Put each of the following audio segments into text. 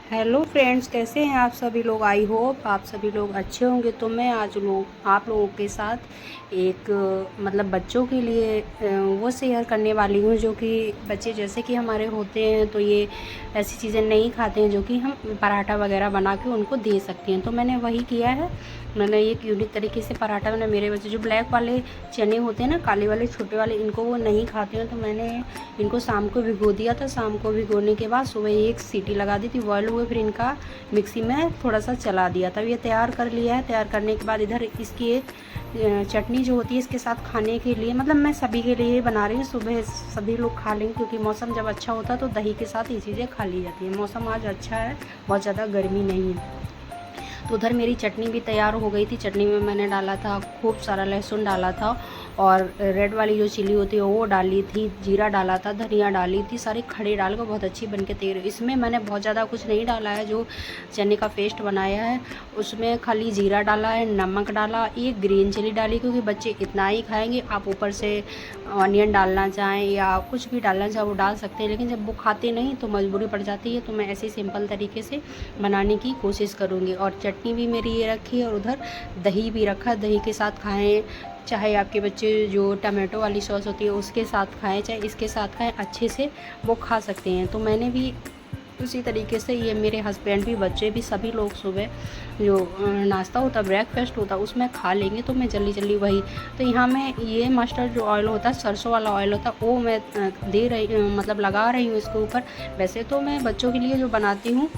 Hello friends, कैसे हैं आप सभी लोग। आई होप आप सभी लोग अच्छे होंगे। तो मैं आज आप लोगों के साथ एक मतलब बच्चों के लिए वो शेयर करने वाली हूँ जो कि बच्चे जैसे कि हमारे होते हैं तो ये ऐसी चीज़ें नहीं खाते हैं जो कि हम पराठा वगैरह बना के उनको दे सकते हैं। तो मैंने वही किया है। मैंने एक यूनिक तरीके से पराठा मैंने मेरे बच्चे जो ब्लैक वाले चने होते हैं ना, काले वाले छोटे वाले, इनको वो नहीं खाते हैं। तो मैंने इनको शाम को भिगो दिया था। शाम को भिगोने के बाद सुबह एक सीटी लगा दी थी, बॉयल हुए, फिर इनका मिक्सी में थोड़ा सा चला दिया था। ये तैयार कर लिया है। तैयार करने के बाद इधर इसकी एक चटनी जो होती है इसके साथ खाने के लिए, मतलब मैं सभी के लिए बना रही हूँ। सुबह सभी लोग खा लेंगे क्योंकि मौसम जब अच्छा होता है तो दही के साथ ये चीज़ें खा ली जाती है। मौसम आज अच्छा है, बहुत ज़्यादा गर्मी नहीं है। तो उधर मेरी चटनी भी तैयार हो गई थी। चटनी में मैंने डाला था खूब सारा लहसुन डाला था और रेड वाली जो चिली होती है वो डाली थी, जीरा डाला था, धनिया डाली थी, सारे खड़े डाल कर बहुत अच्छी बन के तैयार। इसमें मैंने बहुत ज़्यादा कुछ नहीं डाला है। जो चने का पेस्ट बनाया है उसमें खाली जीरा डाला है, नमक डाला, एक ग्रीन चिली डाली क्योंकि बच्चे इतना ही खाएंगे। आप ऊपर से ऑनियन डालना चाहें या कुछ भी डालना चाहें वो डाल सकते हैं, लेकिन जब वो खाते नहीं तो मजबूरी पड़ जाती है। तो मैं ऐसे सिंपल तरीके से बनाने की कोशिश करूँगी। और चटनी भी मेरी ये रखी है और उधर दही भी रखा। दही के साथ खाएं, चाहे आपके बच्चे जो टमाटो वाली सॉस होती है उसके साथ खाएं, चाहे इसके साथ खाएं, अच्छे से वो खा सकते हैं। तो मैंने भी उसी तरीके से, ये मेरे हस्बैंड भी, बच्चे भी, सभी लोग सुबह जो नाश्ता होता है, ब्रेकफास्ट होता है, उसमें खा लेंगे। तो मैं जल्दी जल्दी वही, तो यहाँ मैं ये मस्टर्ड जो ऑयल होता है, सरसों वाला ऑयल होता है, वो मैं दे रही मतलब लगा रही हूँ इसके ऊपर। वैसे तो मैं बच्चों के लिए जो बनाती हूँ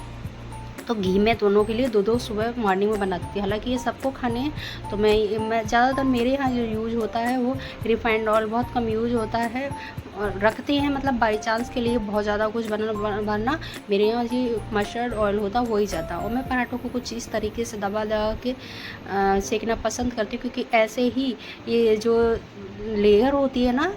तो घी में दोनों के लिए दो दो सुबह मॉर्निंग में बनाती थी। हालांकि ये सबको खाने हैं तो मैं ज़्यादातर मेरे यहाँ जो यूज़ होता है वो रिफाइंड ऑयल बहुत कम यूज़ होता है। और रखते हैं मतलब बाई चांस के लिए, बहुत ज़्यादा कुछ बनना मेरे यहाँ जी मस्टर्ड ऑयल होता वही ज़्यादा। और मैं पराठों को कुछ इस तरीके से दबा दबा के सेकना पसंद करती हूँ क्योंकि ऐसे ही ये जो लेयर होती है ना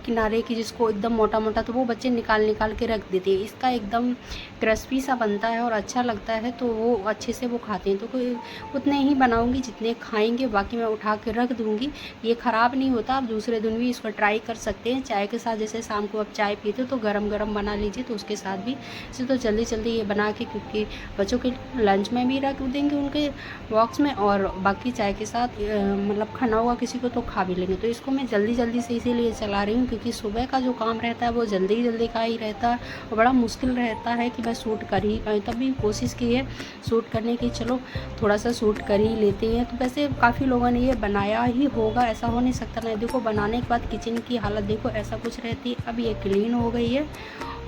किनारे की, जिसको एकदम मोटा मोटा, तो वो बच्चे निकाल निकाल के रख देते हैं। इसका एकदम क्रिस्पी सा बनता है और अच्छा लगता है तो वो अच्छे से वो खाते हैं। तो कोई उतने ही बनाऊंगी जितने खाएंगे, बाकी मैं उठा के रख दूंगी। ये ख़राब नहीं होता, आप दूसरे दिन भी इसको ट्राई कर सकते हैं चाय के साथ। जैसे शाम को आप चाय पीते हो तो गरम गरम बना लीजिए, तो उसके साथ भी इसे तो जल्दी जल्दी ये बना के, क्योंकि बच्चों के लंच में भी रख देंगे उनके बॉक्स में, और बाकी चाय के साथ मतलब खाना होगा किसी को तो खा भी लेंगे। तो इसको मैं जल्दी जल्दी से इसीलिए चला रही हूँ क्योंकि सुबह का जो काम रहता है वो जल्दी जल्दी का ही रहता है और बड़ा मुश्किल रहता है कि मैं शूट कर ही पाऊँ। तब भी कोशिश की है शूट करने की, चलो थोड़ा सा शूट कर ही लेते हैं। तो वैसे काफ़ी लोगों ने ये बनाया ही होगा, ऐसा हो नहीं सकता नहीं। देखो बनाने के बाद किचन की हालत देखो, ऐसा कुछ रहती है। अब ये क्लीन हो गई है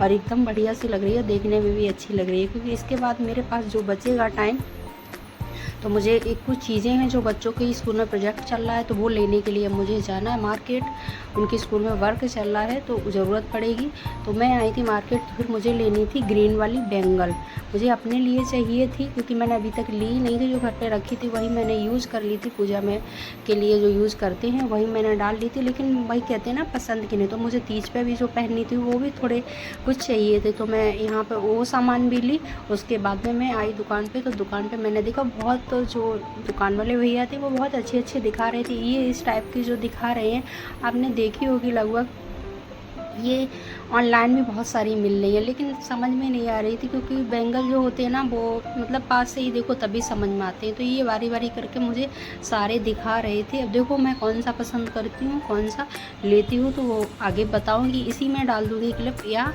और एकदम बढ़िया सी लग रही है, देखने में भी अच्छी लग रही है। क्योंकि इसके बाद मेरे पास जो बचेगा टाइम, तो मुझे एक कुछ चीज़ें हैं जो बच्चों के स्कूल में प्रोजेक्ट चल रहा है तो वो लेने के लिए मुझे जाना है मार्केट। उनके स्कूल में वर्क चल रहा है तो ज़रूरत पड़ेगी। तो मैं आई थी मार्केट, तो फिर मुझे लेनी थी ग्रीन वाली बैंगल। मुझे अपने लिए चाहिए थी क्योंकि मैंने अभी तक ली नहीं थी। जो घर पे रखी थी वही मैंने यूज़ कर ली थी, पूजा में के लिए जो यूज़ करते हैं वही मैंने डाल ली थी। लेकिन वही कहते हैं ना, पसंद की नहीं। तो मुझे तीज पे भी जो पहननी थी वो भी थोड़े कुछ चाहिए थे, तो मैं यहाँ पर वो सामान भी ली। उसके बाद में मैं आई दुकान पे, तो दुकान पे मैंने देखा बहुत, जो दुकान वाले भैया थे वो बहुत अच्छे अच्छे दिखा रहे थे। ये इस टाइप की जो दिखा रहे हैं आपने देखी होगी लगभग, ये ऑनलाइन भी बहुत सारी मिल रही है, लेकिन समझ में नहीं आ रही थी क्योंकि बैंगल जो होते हैं ना वो मतलब पास से ही देखो तभी समझ में आते हैं। तो ये बारी बारी करके मुझे सारे दिखा रहे थे। अब देखो मैं कौन सा पसंद करती हूँ, कौन सा लेती हूँ, तो वो आगे बताऊँगी। इसी में डाल दूँगी क्लिप या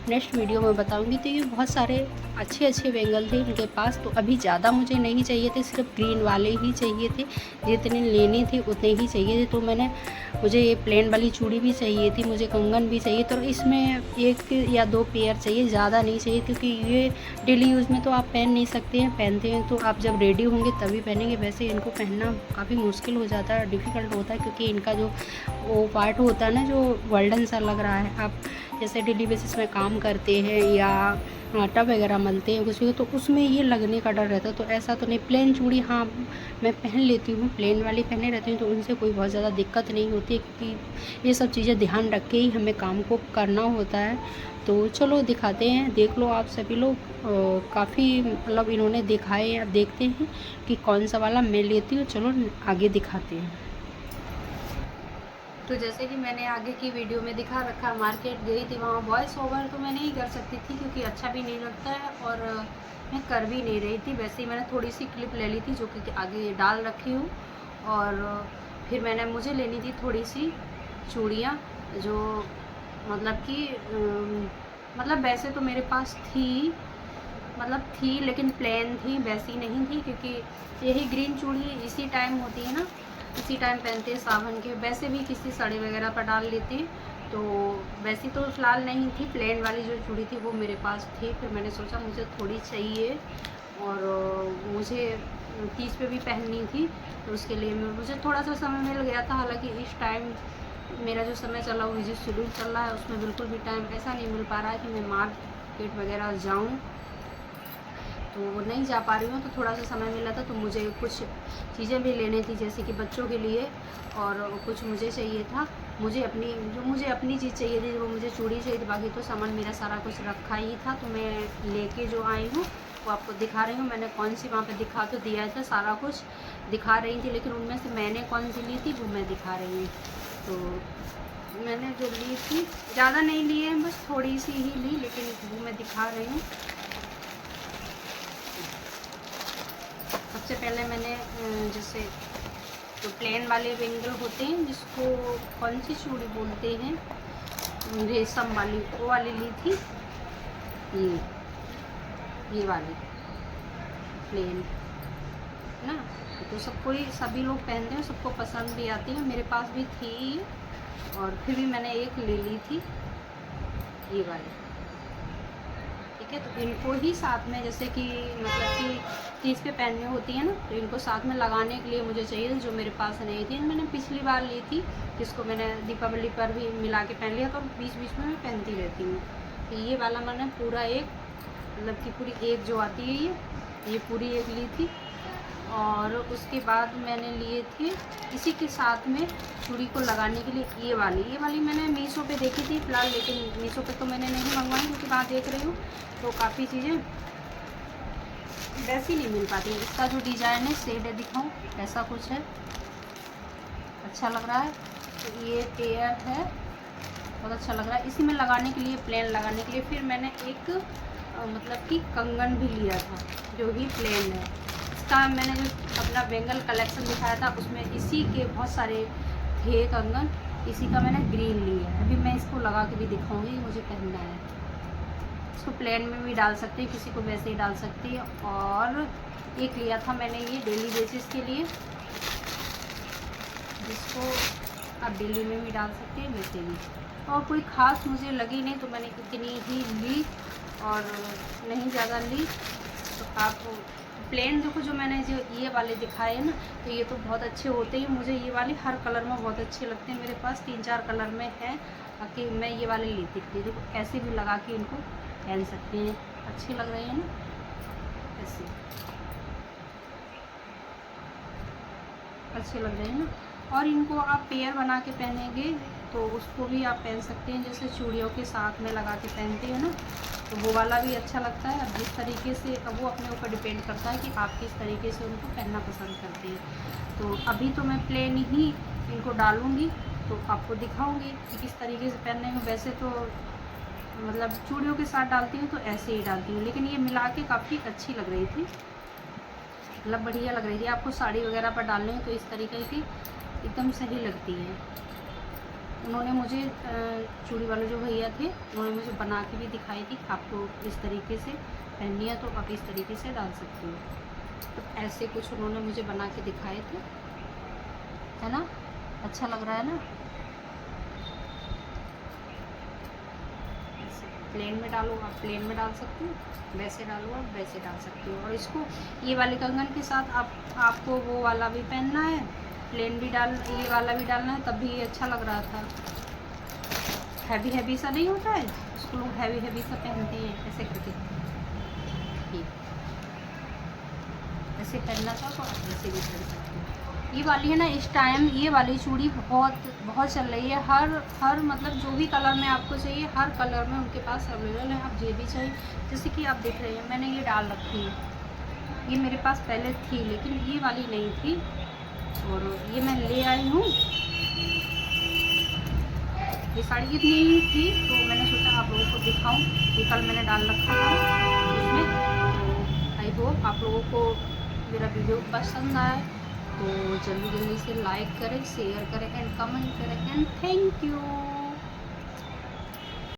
नेक्स्ट वीडियो में बताऊँगी। तो ये बहुत सारे अच्छे अच्छे बैंगल थे इनके पास। तो अभी ज़्यादा मुझे नहीं चाहिए थे, सिर्फ ग्रीन वाले ही चाहिए थे, जितने लेने थे उतने ही चाहिए थे। तो मुझे ये प्लेन वाली चूड़ी भी चाहिए थी, मुझे कंगन भी चाहिए। तो इसमें एक या दो पेयर चाहिए, ज़्यादा नहीं चाहिए क्योंकि ये डेली यूज़ में तो आप पहन नहीं सकते हैं। पहनते हैं तो आप जब रेडी होंगे तभी पहनेंगे, वैसे इनको पहनना काफ़ी मुश्किल हो जाता है, डिफ़िकल्ट होता है क्योंकि इनका जो वो पार्ट होता है ना जो गोल्डन सा लग रहा है। आप जैसे डेली बेसिस में काम करते हैं या आटा वगैरह मलते हैं कुछ भी, तो उसमें ये लगने का डर रहता है। तो ऐसा तो नहीं, प्लेन चूड़ी हाँ मैं पहन लेती हूँ, प्लेन वाली पहने रहती हूँ, तो उनसे कोई बहुत ज़्यादा दिक्कत नहीं होती है क्योंकि ये सब चीज़ें ध्यान रख के ही हमें काम को करना होता है। तो चलो दिखाते हैं, देख लो आप सभी लोग। काफ़ी मतलब इन्होंने दिखाए, या देखते हैं कि कौन सा वाला मैं लेती हूँ। चलो आगे दिखाते हैं। तो जैसे कि मैंने आगे की वीडियो में दिखा रखा, मार्केट गई थी, वहाँ वॉइस ओवर तो मैं नहीं कर सकती थी क्योंकि अच्छा भी नहीं लगता है और मैं कर भी नहीं रही थी, वैसे ही मैंने थोड़ी सी क्लिप ले ली थी जो कि आगे डाल रखी हूँ। और फिर मुझे लेनी थी थोड़ी सी चूड़ियाँ जो मतलब कि मतलब वैसे तो मेरे पास थी लेकिन प्लेन थी, वैसी नहीं थी, क्योंकि यही ग्रीन चूड़ी इसी टाइम होती है ना, इसी टाइम पहनते हैं सावन के। वैसे भी किसी साड़ी वगैरह पर डाल लेते हैं, तो वैसी तो फ़िलहाल नहीं थी। प्लेन वाली जो चूड़ी थी वो मेरे पास थी। फिर मैंने सोचा मुझे थोड़ी चाहिए, और मुझे तीज पे भी पहननी थी, तो उसके लिए मुझे थोड़ा सा समय मिल गया था। हालांकि इस टाइम मेरा जो समय चला हुआ, जो शेड्यूल चल रहा है, उसमें बिल्कुल भी टाइम ऐसा नहीं मिल पा रहा है कि मैं मार्केट वगैरह जाऊँ, तो नहीं जा पा रही हूँ। तो थोड़ा सा समय मिला था, तो मुझे कुछ चीज़ें भी लेनी थी, जैसे कि बच्चों के लिए, और कुछ मुझे चाहिए था। मुझे अपनी चीज़ चाहिए थी, वो मुझे चूड़ी चाहिए थी। बाकी तो सामान मेरा सारा कुछ रखा ही था, तो मैं लेके जो आई हूँ वो आपको दिखा रही हूँ। मैंने कौन सी वहाँ पे दिखा तो दिया था, सारा कुछ दिखा रही थी, लेकिन उनमें से मैंने कौन सी ली थी वो मैं दिखा रही हूँ। तो मैंने जो ली थी, ज़्यादा नहीं ली है, बस थोड़ी सी ही ली, लेकिन वो मैं दिखा रही हूँ। सबसे पहले मैंने जैसे जो प्लेन वाले बेंगल होते हैं, जिसको कौन सी चूड़ी बोलते हैं, रेशम वाली, वो वाली ली थी। ये वाली प्लेन ना, तो सभी लोग पहनते हैं, सबको पसंद भी आती है। मेरे पास भी थी, और फिर भी मैंने एक ले ली थी, ये वाली। ठीक है, तो इनको ही साथ में, जैसे कि मतलब कि तीज पे पहनने होती है ना, तो इनको साथ में लगाने के लिए मुझे चाहिए, जो मेरे पास नहीं थी। मैंने पिछली बार ली थी, जिसको मैंने दीपावली पर भी मिला के पहन लिया था, और बीच बीच में मैं पहनती रहती हूँ। तो ये वाला मैंने पूरा एक, मतलब कि पूरी एक जो आती है ये पूरी एक ली थी। और उसके बाद मैंने लिए थे इसी के साथ में चूड़ी को लगाने के लिए ये वाली मैंने मीशो पे देखी थी फ़िलहाल, लेकिन मीशो पे तो मैंने नहीं मंगवाई, क्योंकि वहाँ देख रही हूँ तो काफ़ी चीज़ें वैसी नहीं मिल पाती। इसका जो डिज़ाइन है, शेड है, दिखाऊँ ऐसा कुछ है, अच्छा लग रहा है। तो ये पेयर है, बहुत अच्छा लग रहा है इसी में लगाने के लिए, प्लेन लगाने के लिए। फिर मैंने एक मतलब कि कंगन भी लिया था, जो भी प्लेन है। इसका मैंने जो अपना बेंगल कलेक्शन दिखाया था, उसमें इसी के बहुत सारे थे कंगन, इसी का मैंने ग्रीन लिया है। अभी मैं इसको लगा के भी दिखाऊंगी, मुझे पहनना है। इसको प्लेन में भी डाल सकते हैं, किसी को वैसे ही डाल सकती है। और एक लिया था मैंने ये डेली बेसिस के लिए, जिसको आप डेली में भी डाल सकते हैं, वैसे भी। और कोई ख़ास मुझे लगी नहीं, तो मैंने इतनी ही ली, और नहीं ज़्यादा ली। तो आप प्लेन देखो, जो मैंने जो ये वाले दिखाए हैं ना, तो ये तो बहुत अच्छे होते हैं। मुझे ये वाले हर कलर में बहुत अच्छे लगते हैं, मेरे पास 3-4 कलर में है, बाकी मैं ये वाले लेती थी। देखो ऐसे भी लगा के इनको पहन सकते हैं, अच्छे लग रहे हैं ना, ऐसे अच्छे लग रहे हैं ना। और इनको आप पेयर बना के पहनेंगे तो उसको भी आप पहन सकते हैं, जैसे चूड़ियों के साथ में लगा के पहनते हैं ना, तो वो वाला भी अच्छा लगता है। अब जिस तरीके से, अब वो अपने ऊपर डिपेंड करता है कि आप किस तरीके से उनको पहनना पसंद करते हैं। तो अभी तो मैं प्लेन ही इनको डालूँगी, तो आपको दिखाऊँगी कि किस तरीके से पहनने में। वैसे तो मतलब चूड़ियों के साथ डालती हूँ तो ऐसे ही डालती हूँ, लेकिन ये मिला के काफ़ी अच्छी लग रही थी, मतलब बढ़िया लग रही थी। आपको साड़ी वगैरह पर डालने हो तो इस तरीके की एकदम सही लगती है। उन्होंने मुझे चूड़ी वाले जो भैया थे, उन्होंने मुझे बना के भी दिखाई थी, आपको इस तरीके से पहननी है तो आप इस तरीके से डाल सकते हो। तो ऐसे कुछ उन्होंने मुझे बना के दिखाए थे, है ना, अच्छा लग रहा है ना। प्लेन में डालो आप प्लेन में डाल सकते हो, वैसे डालो आप वैसे डाल सकते हो। और इसको ये वाले कंगन के साथ आपको वो वाला भी पहनना है, प्लेन भी ये वाला भी डालना है, तब भी ये अच्छा लग रहा था। हैवी सा नहीं होता है, उसको लोग हैवी सा पहनते हैं, ऐसे करके ऐसे पहनना था तो आप ऐसे भी पहन सकते हो। ये वाली है ना, इस टाइम ये वाली चूड़ी बहुत चल रही है। हर मतलब जो भी कलर में आपको चाहिए, हर कलर में उनके पास अवेलेबल है। आप जो भी चाहिए, जैसे कि आप देख रहे हैं मैंने ये डाल रखी है, ये मेरे पास पहले थी, लेकिन ये वाली नहीं थी, और ये मैं ले आई हूँ। ये साड़ी इतनी ही थी, तो मैंने सोचा आप लोगों को दिखाऊं। ये कल मैंने डाल रखा था इसमें, आप लोगों को मेरा वीडियो पसंद आए तो जल्दी जल्दी से लाइक करें, शेयर करें एंड कमेंट करें एंड थैंक यू।